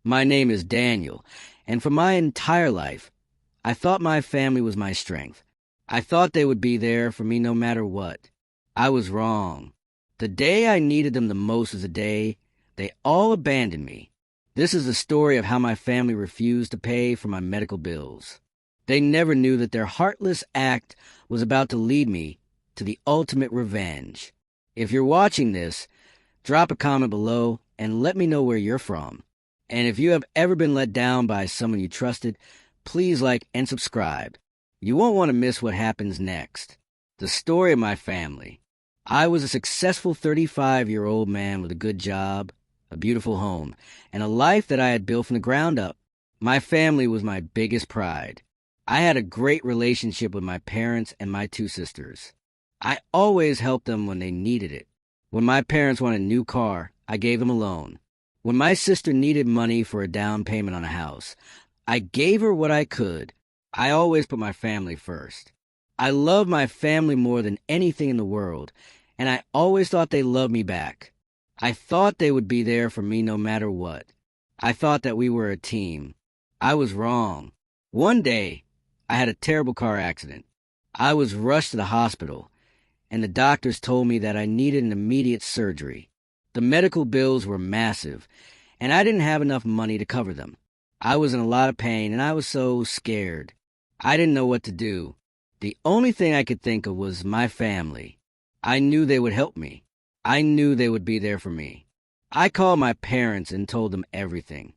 My name is Daniel, and for my entire life, I thought my family was my strength. I thought they would be there for me no matter what. I was wrong. The day I needed them the most was the day they all abandoned me. This is the story of how my family refused to pay for my medical bills. They never knew that their heartless act was about to lead me to the ultimate revenge. If you're watching this, drop a comment below and let me know where you're from. And if you have ever been let down by someone you trusted, please like and subscribe. You won't want to miss what happens next. The story of my family. I was a successful 35-year-old man with a good job, a beautiful home, and a life that I had built from the ground up. My family was my biggest pride. I had a great relationship with my parents and my two sisters. I always helped them when they needed it. When my parents wanted a new car, I gave them a loan. When my sister needed money for a down payment on a house, I gave her what I could. I always put my family first. I love my family more than anything in the world, and I always thought they loved me back. I thought they would be there for me no matter what. I thought that we were a team. I was wrong. One day, I had a terrible car accident. I was rushed to the hospital, and the doctors told me that I needed an immediate surgery. The medical bills were massive, and I didn't have enough money to cover them. I was in a lot of pain, and I was so scared. I didn't know what to do. The only thing I could think of was my family. I knew they would help me. I knew they would be there for me. I called my parents and told them everything.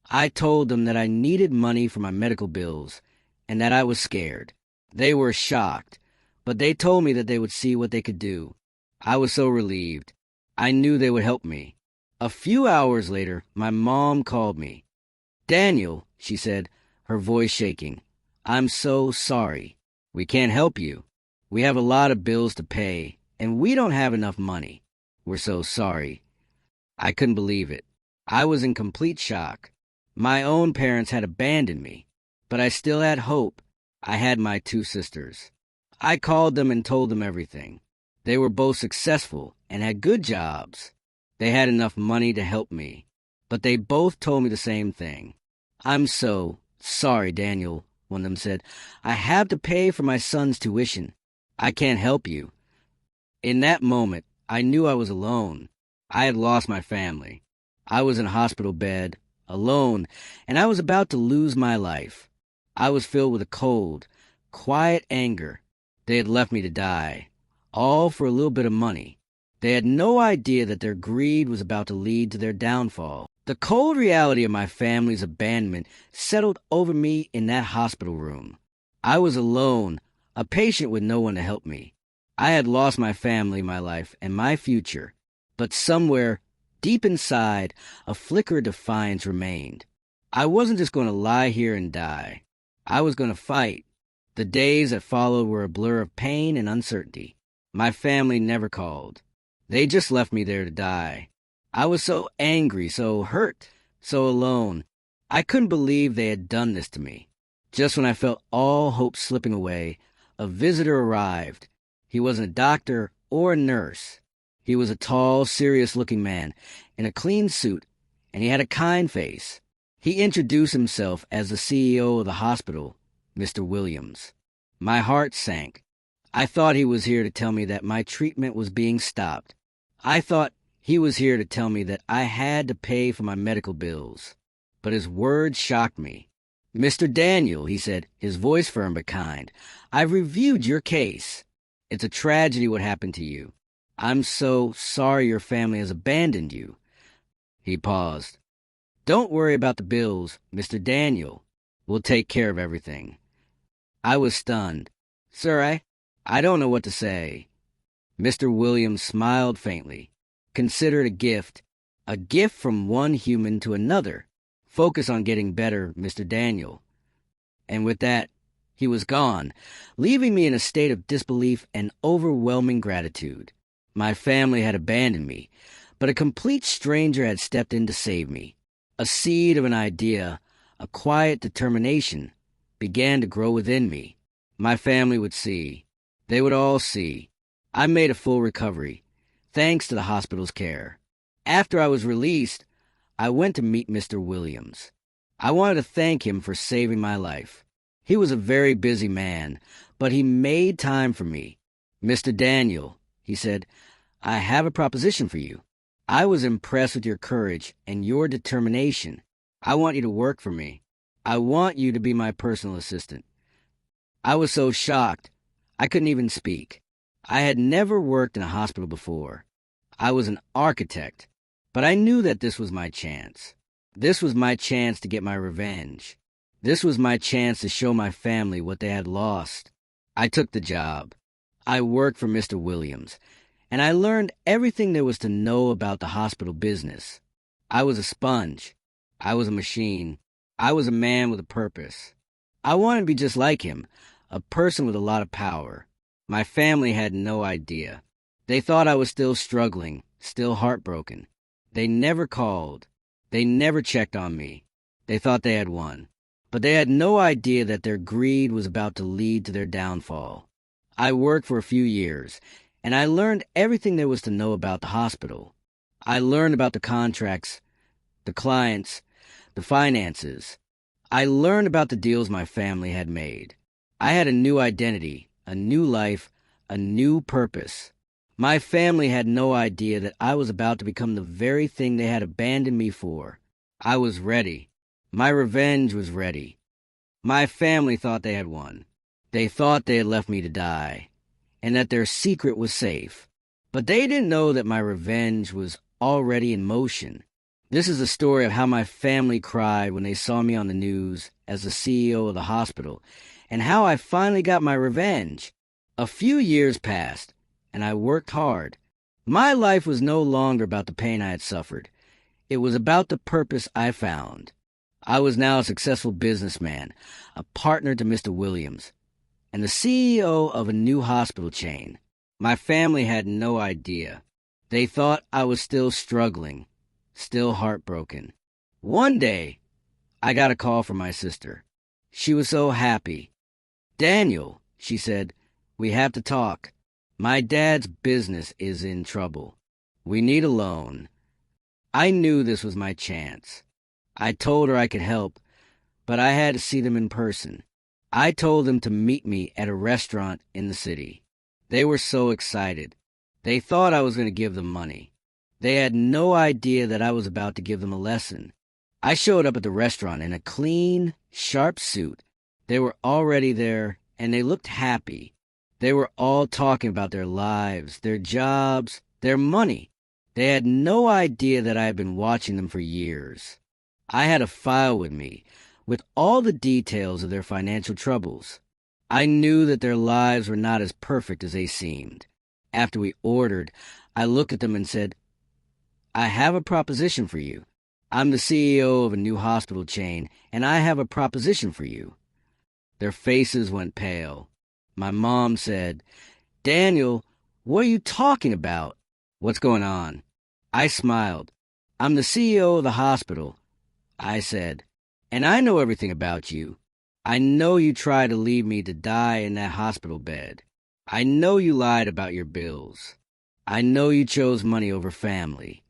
I told them that I needed money for my medical bills and that I was scared. They were shocked, but they told me that they would see what they could do. I was so relieved. I knew they would help me. A few hours later, my mom called me. "Daniel," she said, her voice shaking, "I'm so sorry. We can't help you. We have a lot of bills to pay, and we don't have enough money. We're so sorry." I couldn't believe it. I was in complete shock. My own parents had abandoned me, but I still had hope. I had my two sisters. I called them and told them everything. They were both successful and had good jobs. They had enough money to help me, but they both told me the same thing. "I'm so sorry, Daniel," one of them said. "I have to pay for my son's tuition. I can't help you." In that moment, I knew I was alone. I had lost my family. I was in a hospital bed, alone, and I was about to lose my life. I was filled with a cold, quiet anger. They had left me to die, all for a little bit of money. They had no idea that their greed was about to lead to their downfall. The cold reality of my family's abandonment settled over me in that hospital room. I was alone, a patient with no one to help me. I had lost my family, my life, and my future, but somewhere, deep inside, a flicker of defiance remained. I wasn't just going to lie here and die. I was going to fight. The days that followed were a blur of pain and uncertainty. My family never called. They just left me there to die. I was so angry, so hurt, so alone. I couldn't believe they had done this to me. Just when I felt all hope slipping away, a visitor arrived. He wasn't a doctor or a nurse. He was a tall, serious-looking man in a clean suit, and he had a kind face. He introduced himself as the CEO of the hospital, Mr. Williams. My heart sank. I thought he was here to tell me that my treatment was being stopped. I thought he was here to tell me that I had to pay for my medical bills. But his words shocked me. "Mr. Daniel," he said, his voice firm but kind, "I've reviewed your case. It's a tragedy what happened to you. I'm so sorry your family has abandoned you." He paused. "Don't worry about the bills, Mr. Daniel. We'll take care of everything." I was stunned. "Sir, I don't know what to say." Mr. Williams smiled faintly. "Consider it a gift from one human to another. Focus on getting better, Mr. Daniel." And with that, he was gone, leaving me in a state of disbelief and overwhelming gratitude. My family had abandoned me, but a complete stranger had stepped in to save me. A seed of an idea, a quiet determination, began to grow within me. My family would see. They would all see. I made a full recovery, thanks to the hospital's care. After I was released, I went to meet Mr. Williams. I wanted to thank him for saving my life. He was a very busy man, but he made time for me. "Mr. Daniel," he said, "I have a proposition for you. I was impressed with your courage and your determination. I want you to work for me. I want you to be my personal assistant." I was so shocked, I couldn't even speak. I had never worked in a hospital before. I was an architect, but I knew that this was my chance. This was my chance to get my revenge. This was my chance to show my family what they had lost. I took the job. I worked for Mr. Williams, and I learned everything there was to know about the hospital business. I was a sponge. I was a machine. I was a man with a purpose. I wanted to be just like him, a person with a lot of power. My family had no idea. They thought I was still struggling, still heartbroken. They never called. They never checked on me. They thought they had won. But they had no idea that their greed was about to lead to their downfall. I worked for a few years, and I learned everything there was to know about the hospital. I learned about the contracts, the clients, the finances. I learned about the deals my family had made. I had a new identity, a new life, a new purpose. My family had no idea that I was about to become the very thing they had abandoned me for. I was ready. My revenge was ready. My family thought they had won. They thought they had left me to die, and that their secret was safe. But they didn't know that my revenge was already in motion. This is the story of how my family cried when they saw me on the news as the CEO of the hospital, and how I finally got my revenge. A few years passed, and I worked hard. My life was no longer about the pain I had suffered. It was about the purpose I found. I was now a successful businessman, a partner to Mr. Williams, and the CEO of a new hospital chain. My family had no idea. They thought I was still struggling, still heartbroken. One day, I got a call from my sister. She was so happy. "Daniel," she said, "we have to talk. My dad's business is in trouble. We need a loan." I knew this was my chance. I told her I could help, but I had to see them in person. I told them to meet me at a restaurant in the city. They were so excited. They thought I was going to give them money. They had no idea that I was about to give them a lesson. I showed up at the restaurant in a clean, sharp suit. They were already there, and they looked happy. They were all talking about their lives, their jobs, their money. They had no idea that I had been watching them for years. I had a file with me, with all the details of their financial troubles. I knew that their lives were not as perfect as they seemed. After we ordered, I looked at them and said, "I have a proposition for you. I'm the CEO of a new hospital chain, and I have a proposition for you." Their faces went pale. My mom said, "Daniel, what are you talking about? What's going on?" I smiled. "I'm the CEO of the hospital," I said, "and I know everything about you. I know you tried to leave me to die in that hospital bed. I know you lied about your bills. I know you chose money over family."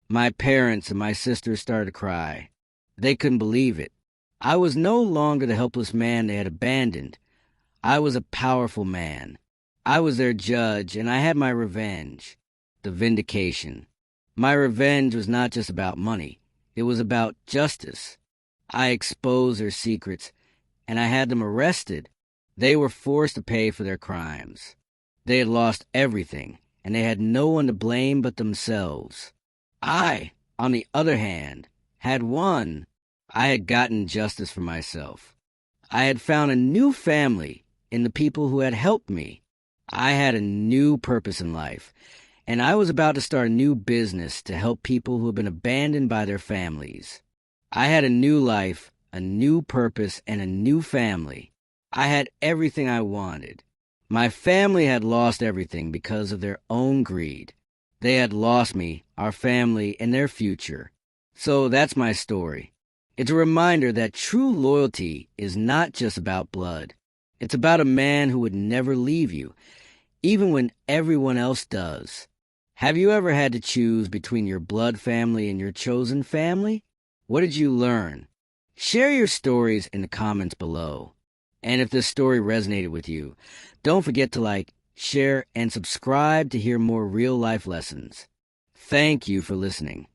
My parents and my sister started to cry. They couldn't believe it. I was no longer the helpless man they had abandoned. I was a powerful man. I was their judge, and I had my revenge. The vindication. My revenge was not just about money. It was about justice. I exposed their secrets, and I had them arrested. They were forced to pay for their crimes. They had lost everything, and they had no one to blame but themselves. I, on the other hand, had won. I had gotten justice for myself. I had found a new family in the people who had helped me. I had a new purpose in life, and I was about to start a new business to help people who had been abandoned by their families. I had a new life, a new purpose, and a new family. I had everything I wanted. My family had lost everything because of their own greed. They had lost me, our family, and their future. So that's my story. It's a reminder that true loyalty is not just about blood. It's about a man who would never leave you, even when everyone else does. Have you ever had to choose between your blood family and your chosen family? What did you learn? Share your stories in the comments below. And if this story resonated with you, don't forget to like, share, and subscribe to hear more real-life lessons. Thank you for listening.